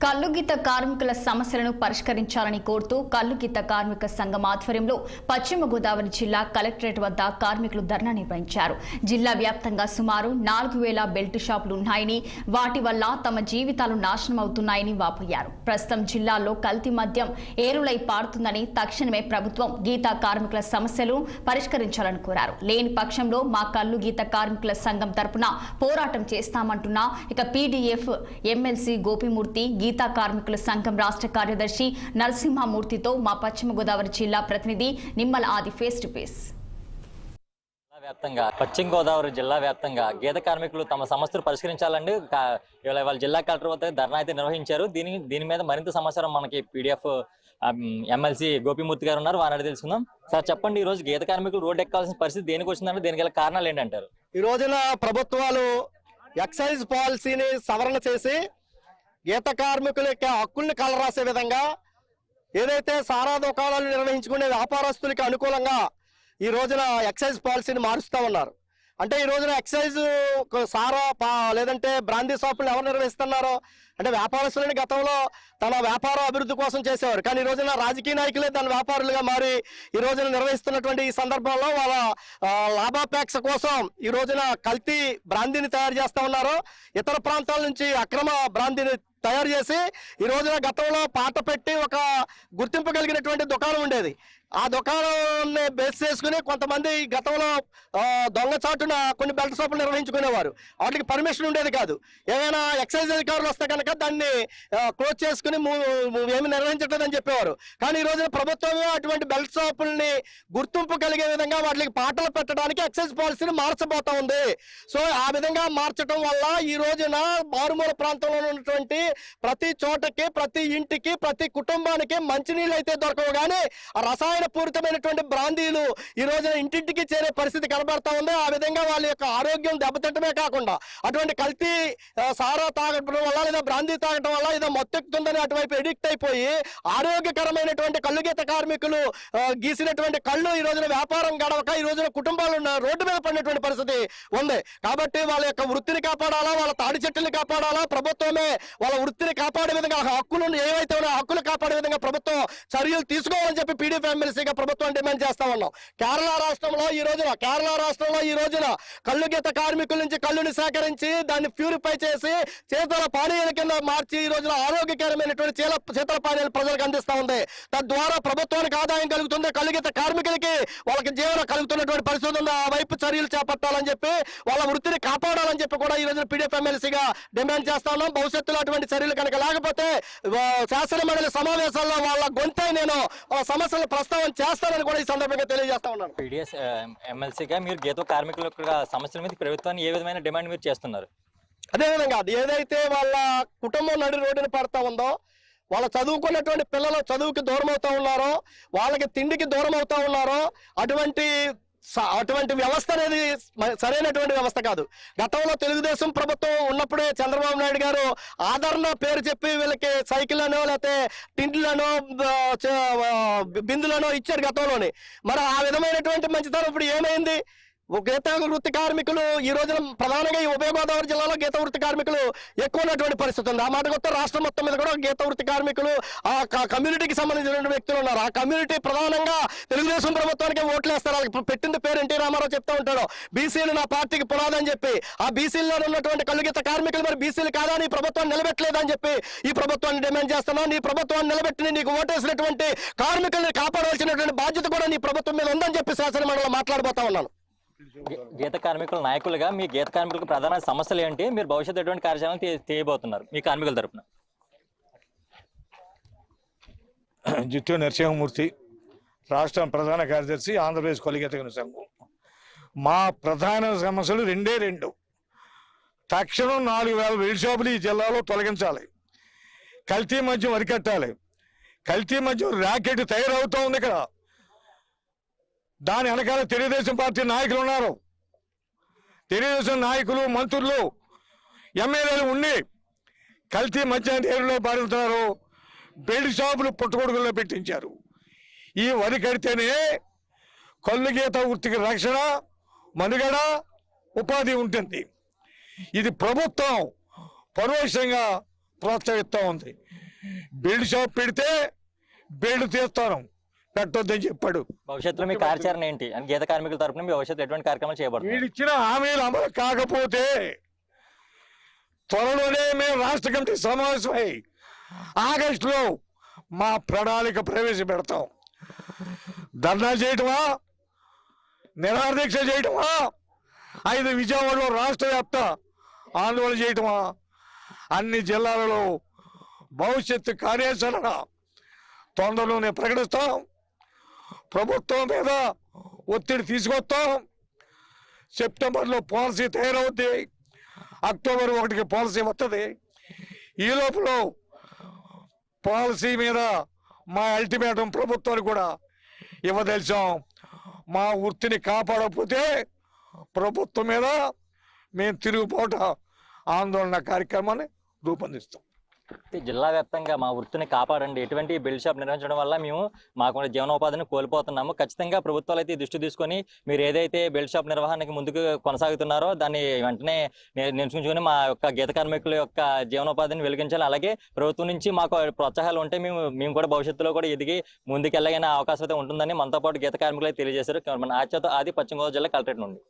కల్లుగీత కార్మికుల సమస్యలను పరిష్కరించాలని కోరుతూ కల్లుగీత కార్మిక సంఘం ఆధ్వర్యంలో పశ్చిమ గోదావరి జిల్లా కలెక్టరేట్ వద్ద కార్మికులు ధర్నా నిర్వహించారు. జిల్లా వ్యాప్తంగా సుమారు 4000 బెల్ట్ షాపులు ఉన్నాయని, వాటి వల్ల తమ జీవితాలు నాశనం అవుతున్నాయని వాపోయారు. ప్రస్తుతం జిల్లాలో కల్తీ మద్యం ఏరులై పారుతుందని, తక్షణమే ప్రభుత్వం గీత కార్మికుల సమస్యలు పరిష్కరించాలని కోరారు. లేని పక్షంలో మా కల్లుగీత కార్మికుల సంఘం తరపున పోరాటం చేస్తామంటున్న పీడీఎఫ్ ఎమ్మెల్సీ గోపిమూర్తి, గీతా కార్మికుల సంఘం రాష్ట్ర కార్యదర్శి నరసింహమూర్తితో మా పశ్చిమ గోదావరి జిల్లా ప్రతినిధి నిమ్మల ఆది ఫేస్ టు ఫేస్. పశ్చిమ గోదావరి జిల్లా వ్యాప్తంగా గీత కార్మికులు తమ సమస్యలు పరిష్కరించాలండి ఇవాళ జిల్లా కలెక్టర్ వద్ద ధర్నా అయితే నిర్వహించారు. దీని మీద మరింత సమాచారం మనకి పీడీఎఫ్ ఎమ్మెల్సీ గోపిమూర్తి గారు ఉన్నారు, వారిని తెలుసుకుందాం. సార్ చెప్పండి, ఈ రోజు గీత కార్మికులు రోడ్డు ఎక్కాల్సిన పరిస్థితి దేనికి వచ్చిందంటే దీనికి గల కారణాలు ఏంటంటారు? ఈ రోజున ప్రభుత్వాలు ఎక్సైజ్ పాలసీని సవరణ చేసి గీత కార్మికుల యొక్క హక్కుల్ని కలరాసే విధంగా ఏదైతే సారా దుకాణాలు నిర్వహించుకునే వ్యాపారస్తులకి అనుకూలంగా ఈ రోజున ఎక్సైజ్ పాలసీని మారుస్తూ ఉన్నారు. అంటే ఈ రోజున ఎక్సైజ్ సారా లేదంటే బ్రాందీ షాపులు ఎవరు నిర్వహిస్తున్నారో అంటే వ్యాపారస్తులని గతంలో తన వ్యాపార అభివృద్ధి కోసం చేసేవారు. కానీ ఈ రోజున రాజకీయ నాయకులే తన వ్యాపారులుగా మారి ఈ రోజున నిర్వహిస్తున్నటువంటి ఈ సందర్భంలో వాళ్ళ లాభాపేక్ష కోసం ఈ రోజున కల్తీ బ్రాందీని తయారు చేస్తూ ఉన్నారు. ఇతర ప్రాంతాల నుంచి అక్రమ బ్రాందీని తయారు చేసి ఈ రోజున గతంలో పాట పెట్టి ఒక గుర్తింపు కలిగినటువంటి దుకాణం ఉండేది. ఆ దుకాణాన్ని బేస్ చేసుకుని కొంతమంది గతంలో దొంగచాటున కొన్ని బెల్ట్ షాపులు నిర్వహించుకునేవారు. వాటికి పర్మిషన్ ఉండేది కాదు. ఏమైనా ఎక్సైజ్ అధికారులు వస్తే కనుక దాన్ని క్లోజ్ చేసుకుని ఏమి నిర్వహించట్లేదని చెప్పేవారు. కానీ ఈ రోజున ప్రభుత్వమే అటువంటి బెల్ట్ షాపుల్ని గుర్తింపు కలిగే విధంగా వాటికి పాటలు పెట్టడానికి ఎక్సైజ్ పాలసీని మార్చబోతా ఉంది. సో ఆ విధంగా మార్చడం వల్ల ఈ రోజున మారుమూల ప్రాంతంలో ఉన్నటువంటి ప్రతి చోటకి, ప్రతి ఇంటికి, ప్రతి కుటుంబానికి మంచినీళ్ళు అయితే దొరకవు, కానీ రసాయన పూరితమైనటువంటి బ్రాందీలు ఈ రోజున ఇంటింటికి చేరే పరిస్థితి కనబడతా ఉంది. ఆ విధంగా వాళ్ళ యొక్క ఆరోగ్యం దెబ్బతింటమే కాకుండా అటువంటి కల్తీ సారా తాగడం వల్ల లేదా బ్రాందీ తాగడం వల్ల ఏదో మొత్తెక్కుతుందని అటువైపు ఎడిక్ట్ అయిపోయి ఆరోగ్యకరమైనటువంటి కల్లుగీత కార్మికులు గీసినటువంటి కళ్ళు ఈ రోజున వ్యాపారం గడవక ఈ రోజున కుటుంబాలు రోడ్డు మీద పడినటువంటి పరిస్థితి ఉంది. కాబట్టి వాళ్ళ యొక్క వృత్తిని కాపాడాలా, వాళ్ళ తాడి చెట్టుని కాపాడాలా, ప్రభుత్వమే వాళ్ళ వృత్తిని కాపాడే విధంగా హక్కులను ఏవైతే ఉన్నాయో హక్కులు కాపాడే విధంగా ప్రభుత్వం చర్యలు తీసుకోవాలని చెప్పి పీడీఎఫ్ ఎమ్మెల్సీగా ప్రభుత్వం డిమాండ్ చేస్తా ఉన్నాం. కేరళ రాష్ట్రంలో ఈ రోజున కల్లుగీత కార్మికుల నుంచి కళ్ళుని సేకరించి దాన్ని ప్యూరిఫై చేసి శీతల పానీయాల కింద మార్చి ఈ రోజున ఆరోగ్యకరమైనటువంటి శీతల పానీయాలు ప్రజలకు అందిస్తా ఉంది. తద్వారా ప్రభుత్వానికి ఆదాయం కలుగుతుంది, కల్లుగీత కార్మికులకి వాళ్ళకి జీవనం కలుగుతున్నటువంటి పరిస్థితి ఉంది. ఆ వైపు చర్యలు చేపట్టాలని చెప్పి వాళ్ళ వృత్తిని కాపాడాలని చెప్పి కూడా ఈ రోజున పీడీఎఫ్ ఎమ్మెల్సీగా డిమాండ్ చేస్తా ఉన్నాం. భవిష్యత్తులో అటువంటి చర్యలు కనుక లేకపోతే శాసనమండలి సమావేశాల్లో వాళ్ళ గొంతై నేను సమస్యలు ప్రస్తావన చేస్తానని కూడా ఈ సందర్భంగా తెలియజేస్తా ఉన్నాను. పీడీఎస్ ఎమ్మెల్సీగా మీరు గీత కార్మికుల సమస్యల మీద ప్రభుత్వాన్ని ఏ విధమైన డిమాండ్ మీరు చేస్తున్నారు? అదేవిధంగా ఏదైతే వాళ్ళ కుటుంబం నడి రోడ్డుని పడతా ఉందో, వాళ్ళ చదువుకున్నటువంటి పిల్లలు చదువుకి దూరం అవుతా ఉన్నారో, వాళ్ళకి తిండికి దూరం అవుతా ఉన్నారో, అటువంటి వ్యవస్థ అనేది సరైనటువంటి వ్యవస్థ కాదు. గతంలో తెలుగుదేశం ప్రభుత్వం ఉన్నప్పుడే చంద్రబాబు నాయుడు గారు ఆదరణ పేరు చెప్పి వీళ్ళకి సైకిళ్లను లేకపోతే టింట్లను బిందులను ఇచ్చారు గతంలోనే. మరి ఆ విధమైనటువంటి మంచితనం ఇప్పుడు ఏమైంది? గీత వృత్తి కార్మికులు ఈ రోజున ప్రధానంగా ఈ ఉభయ గోదావరి జిల్లాలో గీత వృత్తి కార్మికులు ఎక్కువ ఉన్నటువంటి పరిస్థితి ఉంది. ఆ మాట కొత్త రాష్ట్రం మొత్తం మీద కూడా గీత వృత్తి కార్మికులు ఆ కమ్యూనిటీకి సంబంధించిన వ్యక్తులు ఉన్నారు. ఆ కమ్యూనిటీ ప్రధానంగా తెలుగుదేశం ప్రభుత్వానికి ఓట్లు వేస్తారు. వాళ్ళకి పెట్టింది పేరు ఎన్టీ రామారావు చెప్తా ఉంటాడు, బీసీలు నా పార్టీకి పునాదని చెప్పి. ఆ బీసీల్లో ఉన్నటువంటి కల్లుగీత కార్మికులు మరి బీసీలు కాదా, నీ ప్రభుత్వాన్ని నిలబెట్టలేదని చెప్పి ఈ ప్రభుత్వాన్ని డిమాండ్ చేస్తున్నాను. నీ ప్రభుత్వాన్ని నిలబెట్టి నీకు ఓటేసినటువంటి కార్మికుల్ని కాపాడవలసినటువంటి బాధ్యత కూడా నీ ప్రభుత్వం మీద ఉందని చెప్పి శాసనమండలిలో మాట్లాడబోతా ఉన్నాను. గీత కార్మికుల నాయకులుగా మీ గీత కార్మికులకు ప్రధాన సమస్యలు ఏంటి? మీరు భవిష్యత్తు ఎటువంటి కార్యక్రమాలు చేయబోతున్నారు మీ కార్మికుల తరఫున? జిట్టు నరసింహమూర్తి, రాష్ట్ర ప్రధాన కార్యదర్శి, ఆంధ్రప్రదేశ్ కల్లుగీత సంఘం. మా ప్రధాన సమస్యలు రెండు. తక్షణం 4000 బెల్ట్ షాపులు ఈ జిల్లాలో తొలగించాలి. కల్తీ మద్యం అరికట్టాలి. కల్తీ మద్యం ర్యాకెట్ తయారవుతూ ఉంది ఇక్కడ. దాని వెనకాల తెలుగుదేశం పార్టీ నాయకులు ఉన్నారు. తెలుగుదేశం నాయకులు, మంత్రులు, ఎమ్మెల్యేలు ఉండి కల్తీ మద్యాన్ని ఏరులో పారుతున్నారు. బెల్ట్ షాపులు పుట్టగొడుగుల్లో పెట్టించారు. ఈ వరి కడితేనే కల్లుగీత వృత్తికి రక్షణ, మనుగడ, ఉపాధి ఉంటుంది. ఇది ప్రభుత్వం పరోక్షంగా ప్రోత్సహిస్తూ ఉంది. బెల్ట్ షాప్ పెడితే బెల్ట్ తీస్తాను, పెట్టొద్దని చెప్పాడు. భవిష్యత్తులో మీ కార్యాచరణ ఏంటి అని గీత కార్మికుల తరపున మీ భవిష్యత్తు ఎటువంటి కార్యక్రమాలు చేయబడుతుంది? వీడిచ్చిన హామీలు అమలు కాకపోతే త్వరలోనే మేము రాష్ట్ర కమిటీ సమావేశమై ఆగస్టులో మా ప్రణాళిక ప్రవేశపెడతాం. ధర్నా చేయటమా, నిరాదీక్ష చేయటమా, 5 విజయవాడలో రాష్ట్ర వ్యాప్త ఆందోళన చేయటమా, అన్ని జిల్లాలలో భవిష్యత్తు కార్యాచరణ తొందరలోనే ప్రకటిస్తాం. ప్రభుత్వం మీద ఒత్తిడి తీసుకొస్తాం. సెప్టెంబర్లో పాలసీ తయారవుద్ది, అక్టోబర్ 1కి పాలసీ వస్తుంది. ఈ లోపల పాలసీ మీద మా అల్టిమేటం ప్రభుత్వానికి కూడా ఇవ్వదలిచాం. మా వృత్తిని కాపాడకపోతే ప్రభుత్వం మీద మేము తిరుగుబాటు ఆందోళన కార్యక్రమాన్ని రూపొందిస్తాం. జిల్లా వ్యాప్తంగా మా వృత్తిని కాపాడండి, ఎటువంటి బెల్ట్ షాప్ నిర్వహించడం వల్ల మేము మాకు జీవనోపాధిని కోల్పోతున్నాము. ఖచ్చితంగా ప్రభుత్వాలు అయితే దృష్టి తీసుకొని మీరు ఏదైతే బెల్ట్ షాప్ నిర్వహణకి ముందుకు కొనసాగుతున్నారో దాన్ని వెంటనే నిలుచుకుని మా యొక్క గీత కార్మికుల యొక్క జీవనోపాధిని వెలిగించాలి. అలాగే ప్రభుత్వం నుంచి మాకు ప్రోత్సాహాలు ఉంటే మేము కూడా భవిష్యత్తులో కూడా ఎదిగి ముందుకెళ్ళగిన అవకాశం అయితే ఉంటుందని మనతో పాటు గీత కార్మికులు అయితే తెలియజేశారు. మన ఆది పశ్చిమ గోదావరి జిల్లా కలెక్టరేట్ నుండి.